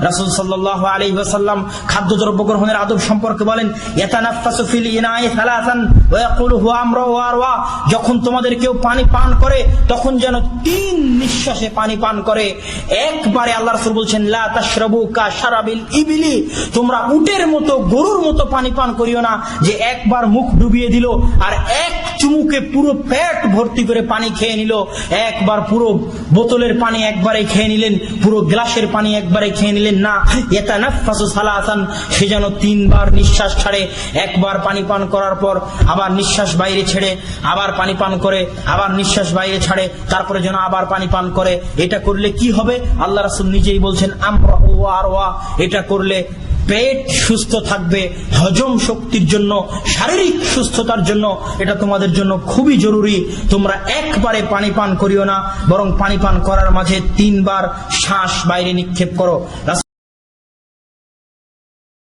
রাসূল সাল্লাল্লাহু আলাইহি ওয়াসাল্লাম খাদ্যদ্রব্য গ্রহণের আদব সম্পর্কে বলেন, ইয়াতানাফাসু ফিল ইনাই সালাসান ওয়া ইয়াকুলু হুয়া আমরু ওয়া আরওয়া। যখন তোমাদের কেউ পানি পান করে তখন যেন 3 নিঃশ্বাসে পানি পান করে। একবারে আল্লাহ রাসূল বলছেন, লা তাশরাবু কা শারাবিল ইবিলি, তোমরা উটের মতো গরুর মতো পানি পান করিও না, যে একবার মুখ ডুবিয়ে দিল আর এক চুমুকে পুরো পেট ভর্তি করে পানি খেয়ে নিল। একবার পুরো বোতলের পানি একবারে খেয়ে নিলেন, পুরো গ্লাসের পানি একবারে খেয়ে নিলেন না। ইয়াতানাফাসু সালাসান, সে যেন 3 বার নিঃশ্বাস ছাড়ে। একবার পানি পান করার পর আবার নিঃশ্বাস বাইরে ছেড়ে আবার পানি পান করে, আবার নিঃশ্বাস বাইরে ছাড়ে, তারপরে যেন আবার পানি পান করে। এটা করলে কি হবে? আল্লাহ রাসূল নিজেই বলছেন, আমরা ওয়া আরওয়া, এটা করলে পেট সুস্থ থাকবে, হজম শক্তির জন্য, শারীরিক সুস্থতার জন্য এটা তোমাদের জন্য খুবই জরুরি। তোমরা একবারে পানি পান করিও না, বরং পানি পান করার মাঝে 3 বার শ্বাস বাইরে নিক্ষেপ করো।